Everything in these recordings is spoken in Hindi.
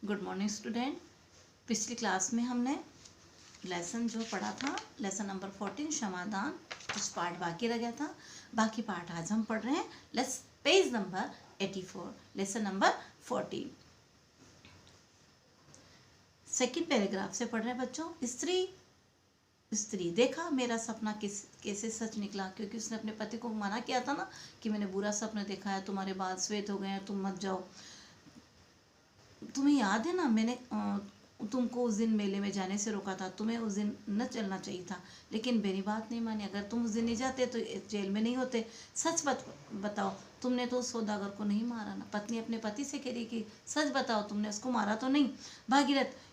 Good morning student. पिछली क्लास में हमने लेसन जो पढ़ा था, लेसन नंबर 14 क्षमादान, कुछ पार्ट बाकी रह गया था। बाकी पार्ट आज हम पढ़ रहे हैं। Let's page number 84, lesson number 14, second paragraph से पढ़ रहे हैं बच्चों। स्त्री स्त्री देखा मेरा सपना कैसे सच निकला, क्योंकि उसने अपने पति को मना किया था ना कि मैंने बुरा सपना देखा है, तुम्हारे बाल श्वेत हो गए हैं, तुम मत जाओ। तुम्हें याद है ना, मैंने तुमको उस दिन मेले में जाने से रोका था, तुम्हें उस दिन न चलना चाहिए था, लेकिन मेरी बात नहीं मानी। अगर तुम उस दिन नहीं जाते तो जेल में नहीं होते। सच बताओ, तुमने तो उस सौदागर को नहीं मारा ना। पत्नी अपने पति से कह रही कि सच बताओ, तुमने उसको मारा तो नहीं। भागीरथ,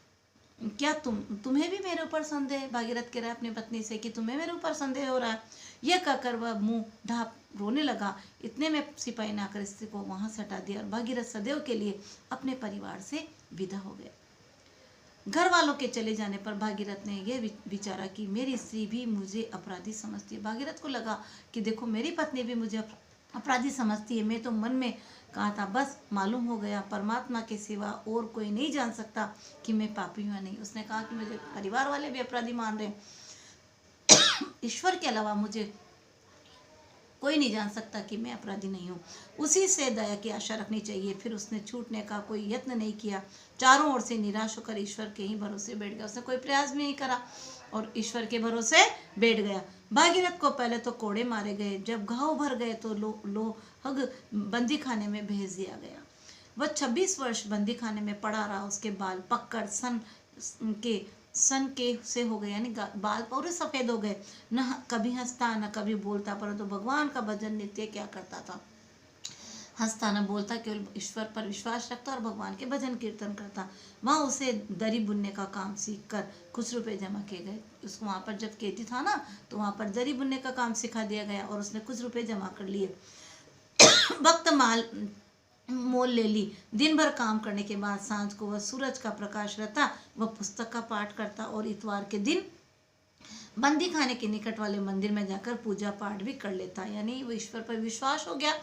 क्या तुम्हें भी मेरे ऊपर संदेह है? भागीरथ कह रहा है अपनी पत्नी से कि तुम्हें मेरे ऊपर संदेह हो रहा है। यह कहकर वह मुंह ढाप रोने लगा। इतने में सिपाही ने आकर स्त्री को वहां से हटा दिया और भागीरथ सदैव के लिए अपने परिवार से विदा हो गया। घर वालों के चले जाने पर भागीरथ ने यह विचारा कि मेरी स्त्री भी मुझे अपराधी समझती है। भागीरथ को लगा कि देखो, मेरी पत्नी भी मुझे अपराधी समझती है। मैं तो मन में कहा था, बस मालूम हो गया, परमात्मा के सिवा और कोई नहीं जान सकता कि मैं पापी हूं या नहीं। उसने कहा कि मुझे परिवार वाले भी अपराधी मान रहे हैं, ईश्वर के अलावा मुझे कोई नहीं जान सकता कि मैं अपराधी नहीं हूँ। उसी से दया की आशा रखनी चाहिए। फिर उसने छूटने का कोई यत्न नहीं किया। चारों ओर से निराश होकर ईश्वर के ही भरोसे बैठ गया। उसने कोई प्रयास भी नहीं करा और ईश्वर के भरोसे बैठ गया। भागीरथ को पहले तो कोड़े मारे गए, जब घाव भर गए तो लोहग बंदी खाने में भेज दिया गया। वह 26 वर्ष बंदी खाने में पड़ा रहा। उसके बाल पककर सन के से हो गए, यानी बाल पूरे सफेद हो गए। न कभी हंसता न कभी बोलता, परंतु भगवान का भजन नित्य क्या करता था। हंसता न बोलता, केवल ईश्वर पर विश्वास रखता और भगवान के भजन कीर्तन करता। वहाँ उसे दरी बुनने का काम सीख कर कुछ रुपए जमा किए गए। उसको वहाँ पर जब कैदी था ना, तो वहाँ पर दरी बुनने का काम सिखा दिया गया और उसने कुछ रुपए जमा कर लिए। वक्त मोल ले ली। दिन भर काम करने के बाद सांझ को वह सूरज का प्रकाश रहता, वह पुस्तक का पाठ करता और इतवार के दिन बंदी खाने के निकट वाले मंदिर में जाकर पूजा पाठ भी कर लेता। यानी वो ईश्वर पर विश्वास हो गया,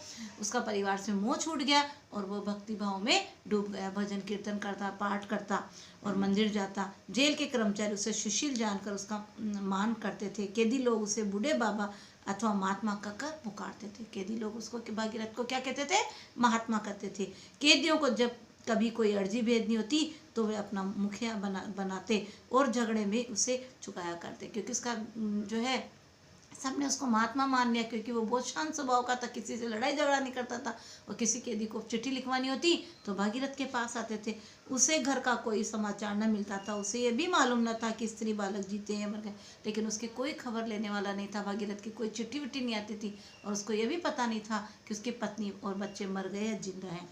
उसका परिवार से मोह छूट गया और वो भक्ति भाव में डूब गया। भजन कीर्तन करता, पाठ करता और मंदिर जाता। जेल के कर्मचारी उसे सुशील जानकर उसका मान करते थे। कैदी लोग उसे बूढ़े बाबा अथवा महात्मा कहकर पुकारते थे। कैदी लोग उसको भागीरथ को क्या कहते थे? महात्मा कहते थे। कैदियों को जब कभी कोई अर्जी भेजनी होती तो वे अपना मुखिया बनाते और झगड़े में उसे चुकाया करते, क्योंकि उसका जो है सबने उसको महात्मा मान लिया, क्योंकि वो बहुत शांत स्वभाव का था, किसी से लड़ाई झगड़ा नहीं करता था। और किसी कैदी को चिट्ठी लिखवानी होती तो भागीरथ के पास आते थे। उसे घर का कोई समाचार न मिलता था। उसे ये भी मालूम न था कि स्त्री बालक जीते हैं मर गए, लेकिन उसकी कोई खबर लेने वाला नहीं था। भागीरथ की कोई चिट्ठी विट्ठी नहीं आती थी और उसको ये भी पता नहीं था कि उसकी पत्नी और बच्चे मर गए या जिंदा हैं।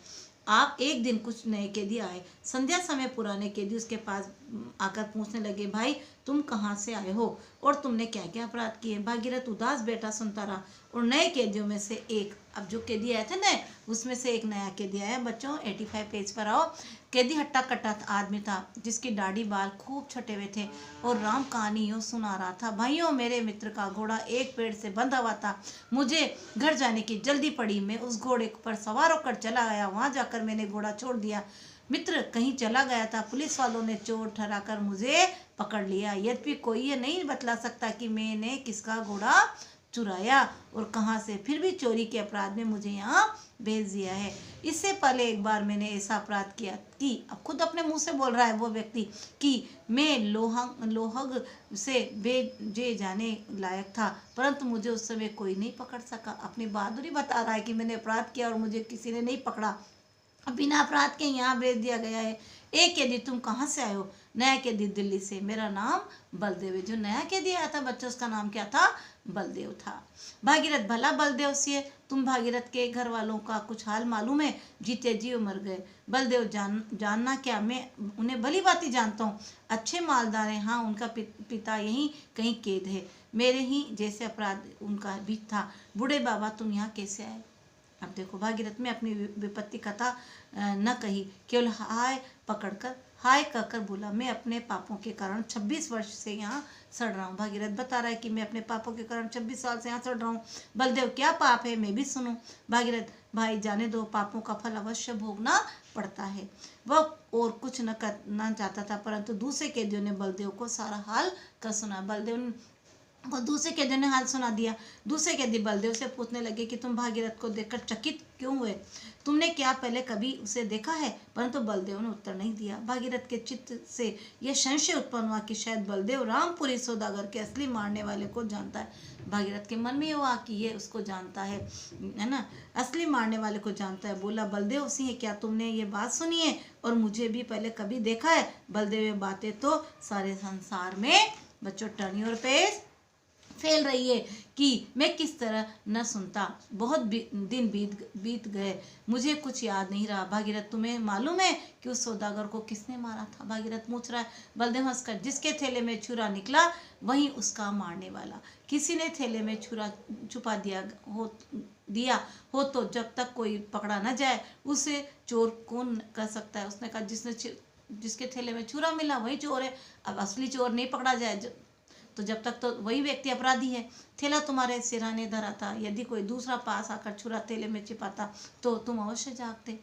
आप एक दिन कुछ नए कैदी आए। संध्या समय पुराने कैदी उसके पास आकर पूछने लगे, भाई तुम कहाँ से आए हो और तुमने क्या क्या अपराध किए? भागीरथ उदास बैठा सुनता रहा और नए कैदियों में से एक, अब जो कैदी आए थे नए, उसमें से एक नया कैदी आया। बच्चों 85 पेज पर आओ। कैदी हट्टा कट्टा आदमी था, जिसकी दाढ़ी बाल खूब छटे हुए थे और राम कहानी यूँ सुना रहा था। भाइयों, मेरे मित्र का घोड़ा एक पेड़ से बंधा हुआ था। मुझे घर जाने की जल्दी पड़ी। मैं उस घोड़े पर सवार होकर चला गया। वहां जाकर मैंने घोड़ा छोड़ दिया। मित्र कहीं चला गया था। पुलिस वालों ने चोर ठहराकर मुझे पकड़ लिया। यद्यपि कोई ये नहीं बतला सकता कि मैंने किसका घोड़ा चुराया और कहां से। फिर भी चोरी के अपराध में मुझे यहाँ भेज दिया है। इससे पहले एक बार मैंने ऐसा अपराध किया कि, अब खुद अपने मुंह से बोल रहा है वो व्यक्ति, कि मैं लोहग से भेजे जाने लायक था, परंतु मुझे उस समय कोई नहीं पकड़ सका। अपनी बहादुरी बता रहा है कि मैंने अपराध किया और मुझे किसी ने नहीं पकड़ा, बिना अपराध के यहाँ भेज दिया गया है। एक कैदी, तुम कहाँ से आए हो? नया कैदी, दिल्ली से। मेरा नाम बलदेव है। जो नया कैदी आया था बच्चों, उसका नाम क्या था? बलदेव था। भागीरथ, भला बलदेव से तुम भागीरथ के घर वालों का कुछ हाल मालूम है? जीते जी मर गए। बलदेव, जानना क्या, मैं उन्हें भली भांति जानता हूँ। अच्छे मालदार हैं। हाँ, उनका पिता यहीं कहीं कैद है। मेरे ही जैसे अपराध उनका भी था। बूढ़े बाबा, तुम यहाँ कैसे आए? अब देखो भागीरथ में अपनी विपत्ति कथा न कही, केवल हाय कहकर बोला, मैं अपने पापों के कारण 26 वर्ष से यहाँ सड़ रहा हूँ। भागीरथ बता रहा है कि मैं अपने पापों के कारण 26 साल से यहाँ सड़ रहा हूँ। बलदेव क्या पाप है, मैं भी सुनूं। भागीरथ भाई जाने दो, पापों का फल अवश्य भोगना पड़ता है। वह और कुछ न करना चाहता था, परंतु दूसरे कैदियों ने बलदेव को सारा हाल कर सुना। बलदेव और दूसरे कैदियों ने हाल सुना दिया। दूसरे कैदी बलदेव से पूछने लगे कि तुम भागीरथ को देखकर चकित क्यों हुए, तुमने क्या पहले कभी उसे देखा है? परंतु बलदेव ने उत्तर नहीं दिया। भागीरथ के चित्त से यह संशय उत्पन्न हुआ कि शायद बलदेव रामपुरी सौदागर के असली मारने वाले को जानता है। भागीरथ के मन में हुआ कि ये उसको जानता है ना, असली मारने वाले को जानता है। बोला, बलदेव सिंह क्या तुमने ये बात सुनी है और मुझे भी पहले कभी देखा है? बलदेव, ये बातें तो सारे संसार में, बच्चों टर्नी और पेज फैल रही है कि मैं किस तरह न सुनता। बहुत दिन बीत गए, मुझे कुछ याद नहीं रहा। भागीरथ, तुम्हें मालूम है कि उस सौदागर को किसने मारा था? भागीरथ पूछ रहा है। बलदेव हंसकर, जिसके थैले में छुरा निकला वही उसका मारने वाला। किसी ने थैले में छुरा छुपा दिया हो तो जब तक कोई पकड़ा न जाए उसे चोर कौन कर सकता है? उसने कहा, जिसके थैले में छुरा मिला वही चोर है। अब असली चोर नहीं पकड़ा जाए तो जब तक तो वही व्यक्ति अपराधी है। थैला तुम्हारे सिरहाने धरा था, यदि कोई दूसरा पास आकर छुरा थैले में छिपाता तो तुम अवश्य जागते।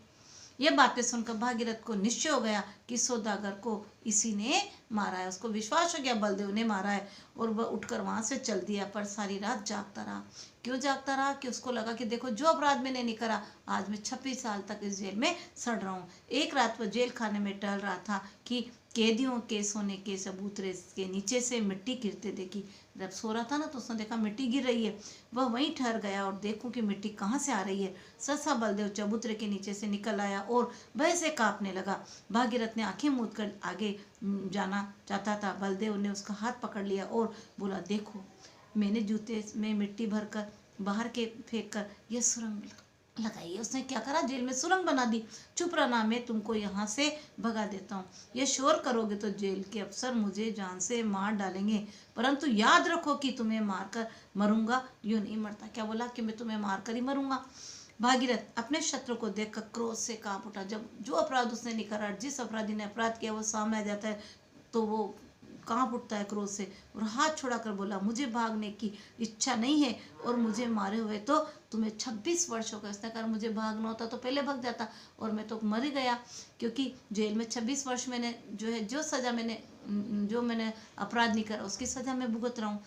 यह बातें सुनकर भागीरथ को निश्चय हो गया कि सौदागर को इसी ने मारा है। उसको विश्वास हो गया बलदेव ने मारा है और वह उठकर वहां से चल दिया। पर सारी रात जागता रहा। क्यों जागता रहा? कि उसको लगा कि देखो जो अपराध मैंने नहीं करा, आज मैं 26 साल तक इस जेल में सड़ रहा हूँ। एक रात वह जेल खाने में टहल रहा था कि कैदियों के सोने के चबूतरे के नीचे से मिट्टी गिरते देखी। जब सो रहा था ना तो उसने देखा मिट्टी गिर रही है। वह वहीं ठहर गया और देखूं कि मिट्टी कहाँ से आ रही है। सहसा बलदेव चबूतरे के नीचे से निकल आया और भय से कांपने लगा। भागीरथ ने आंखें मूंद कर आगे जाना चाहता था। बलदेव ने उसका हाथ पकड़ लिया और बोला, देखो मैंने जूते में मिट्टी भरकर बाहर के फेंक कर यह सुरंग लगाई है। उसने क्या करा? जेल में सुरंग बना दी। चुप रहना, मैं तुमको यहाँ से भगा देता हूँ। ये शोर करोगे तो जेल के अफसर मुझे जान से मार डालेंगे, परंतु याद रखो कि तुम्हें मारकर मरूंगा, यूं नहीं मरता। क्या बोला? कि मैं तुम्हें मारकर ही मरूंगा। भागीरथ अपने शत्रु को देखकर क्रोध से कांप उठा। जब जो अपराध उसने नहीं करा, जिस अपराधी ने अपराध किया वो सामने आ जाता है तो वो कांप उठता है क्रोध से और हाथ छुड़ाकर बोला, मुझे भागने की इच्छा नहीं है और मुझे मारे हुए तो तुम्हें 26 वर्ष हो गए। उसने कहा, मुझे भागना होता तो पहले भाग जाता और मैं तो मर ही गया, क्योंकि जेल में 26 वर्ष मैंने जो सजा मैंने अपराध नहीं करा उसकी सजा मैं भुगत रहा हूँ।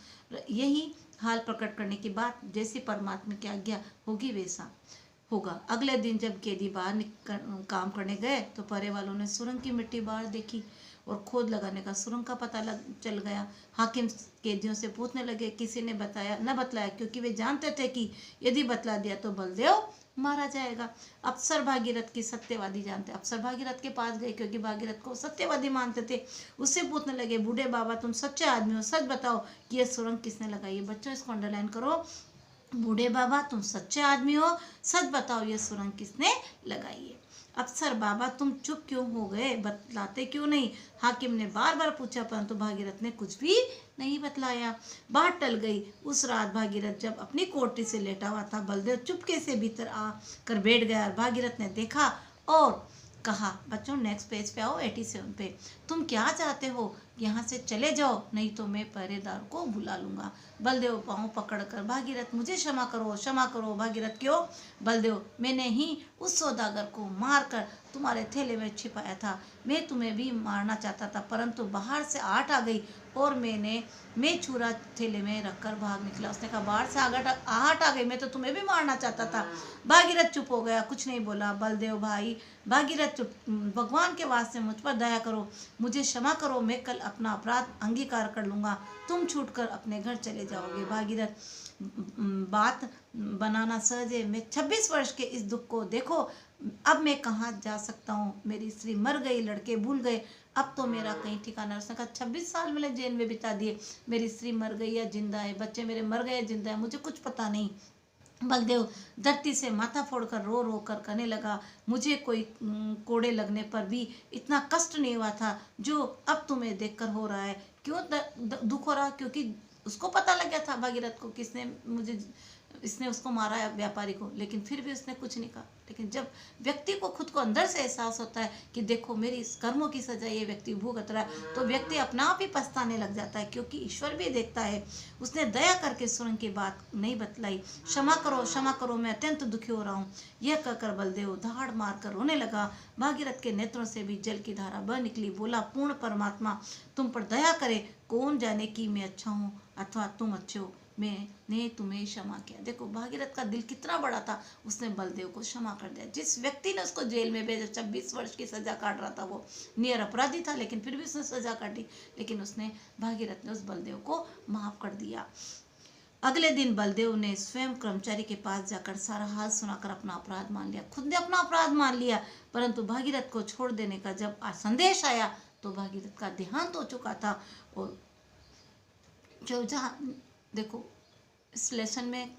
यही हाल प्रकट करने की बात जैसी परमात्मा की आज्ञा होगी वैसा होगा। अगले दिन जब कैदी बाहर काम करने गए तो परे वालों ने सुरंग की मिट्टी बाहर देखी और खोद लगाने का सुरंग का पता चल गया। हाकिम कैदियों से पूछने लगे, किसी ने न बतलाया, क्योंकि वे जानते थे कि यदि बतला दिया तो बलदेव मारा जाएगा। अफसर भागीरथ की सत्यवादी जानते, अफसर भागीरथ के पास गए क्योंकि भागीरथ को सत्यवादी मानते थे। उससे पूछने लगे, बूढ़े बाबा तुम सच्चे आदमी हो, सच बताओ कि यह सुरंग किसने लगाई है? बच्चों इसको अंडरलाइन करो। बूढ़े बाबा तुम सच्चे आदमी हो, सच बताओ यह सुरंग किसने लगाई है? अफसर बाबा तुम चुप क्यों हो गए, बतलाते क्यों नहीं? हाकिम ने बार बार पूछा, परंतु भागीरथ ने कुछ भी नहीं बतलाया। बात टल गई। उस रात भागीरथ जब अपनी कोठरी से लेटा हुआ था, बलदेव चुपके से भीतर आ कर बैठ गया। भागीरथ ने देखा और कहा, बच्चों नेक्स्ट पेज पे आओ, 87 पे। तुम क्या चाहते हो? यहाँ से चले जाओ, नहीं तो मैं पहरेदार को बुला लूंगा। बलदेव पाँव पकड़कर, भागीरथ मुझे क्षमा करो, क्षमा करो। भागीरथ क्यों? बलदेव मैंने ही उस सौदागर को मारकर तुम्हारे थैले में छिपाया था। मैं तुम्हें भी मारना चाहता था, परंतु बाहर से आहट आ गई और मैं छुरा थैले में रखकर भाग निकला। उसने कहा, बाहर से आहट आ गई, मैं तो तुम्हें भी मारना चाहता था। भागीरथ चुप हो गया, कुछ नहीं बोला। बलदेव भाई, भागीरथ भगवान के वास्ते मुझ पर दया करो, मुझे क्षमा करो, मैं कल अपना अपराध अंगीकार कर लूंगा, तुम छूटकर अपने घर चले जाओगे। भागीरथ बात बनाना सहज है, मैं 26 वर्ष के इस दुख को देखो, अब मैं कहाँ जा सकता हूँ? मेरी स्त्री मर गई, लड़के भूल गए, अब तो मेरा कहीं ठिकाना। उसने कहा, 26 साल मैंने जेल में बिता दिए, मेरी स्त्री मर गई या जिंदा है, बच्चे मेरे मर गए जिंदा है, मुझे कुछ पता नहीं। बलदेव धरती से माथा फोड़कर रो रो कर कहने लगा, मुझे कोई कोड़े लगने पर भी इतना कष्ट नहीं हुआ था जो अब तुम्हें देखकर हो रहा है। क्यों दुख हो रहा? क्योंकि उसको पता लग गया था भागीरथ को किसने मुझे इसने उसको मारा है व्यापारी को, लेकिन फिर भी उसने कुछ नहीं कहा। लेकिन जब व्यक्ति को खुद को अंदर से एहसास होता है कि देखो मेरी इस कर्मों की सजा ये व्यक्ति भुगत रहा है, तो व्यक्ति अपना आप ही पछताने लग जाता है, क्योंकि ईश्वर भी देखता है। उसने दया करके सुरंग की बात नहीं बतलाई। क्षमा करो, मैं अत्यंत दुखी हो रहा हूँ। यह कहकर बलदेव धाड़ मार कर रोने लगा। भागीरथ के नेत्रों से भी जल की धारा बह निकली। बोला, पूर्ण परमात्मा तुम पर दया करे। कौन जाने कि मैं अच्छा हूँ अथवा तुम अच्छे हो, मैंने तुम्हें क्षमा किया। देखो भागीरथ का दिल कितना बड़ा था, उसने बलदेव को क्षमा कर दिया। जिस व्यक्ति ने उसको जेल में भेजा, 26 वर्ष की सजा काट रहा था, वो नियर अपराधी था, लेकिन फिर भी उसने सजा काटी, लेकिन उसने भागीरथ ने उस बलदेव को माफ कर दिया। अगले दिन बलदेव ने स्वयं कर्मचारी के पास जाकर सारा हाल सुनाकर अपना अपराध मान लिया। खुद ने अपना अपराध मान लिया, परंतु भागीरथ को छोड़ देने का जब संदेश आया तो भागीरथ का देहांत हो चुका था। और जो जहाँ देखो इस लेसन में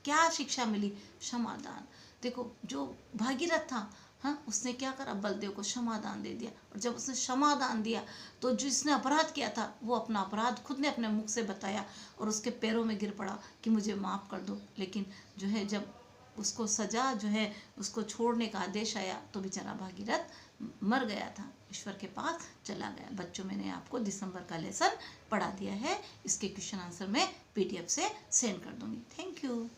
क्या शिक्षा मिली? क्षमादान। देखो जो भागीरथ था, हाँ, उसने क्या करा? बलदेव को क्षमादान दे दिया। और जब उसने क्षमादान दिया तो जिसने अपराध किया था वो अपना अपराध खुद ने अपने मुख से बताया और उसके पैरों में गिर पड़ा कि मुझे माफ़ कर दो। लेकिन जो है जब उसको सजा जो है उसको छोड़ने का आदेश आया तो बेचारा भागीरथ मर गया था, ईश्वर के पास चला गया। बच्चों, मैंने आपको दिसंबर का लेसन पढ़ा दिया है। इसके क्वेश्चन आंसर मैं PDF से सेंड कर दूंगी। Thank you.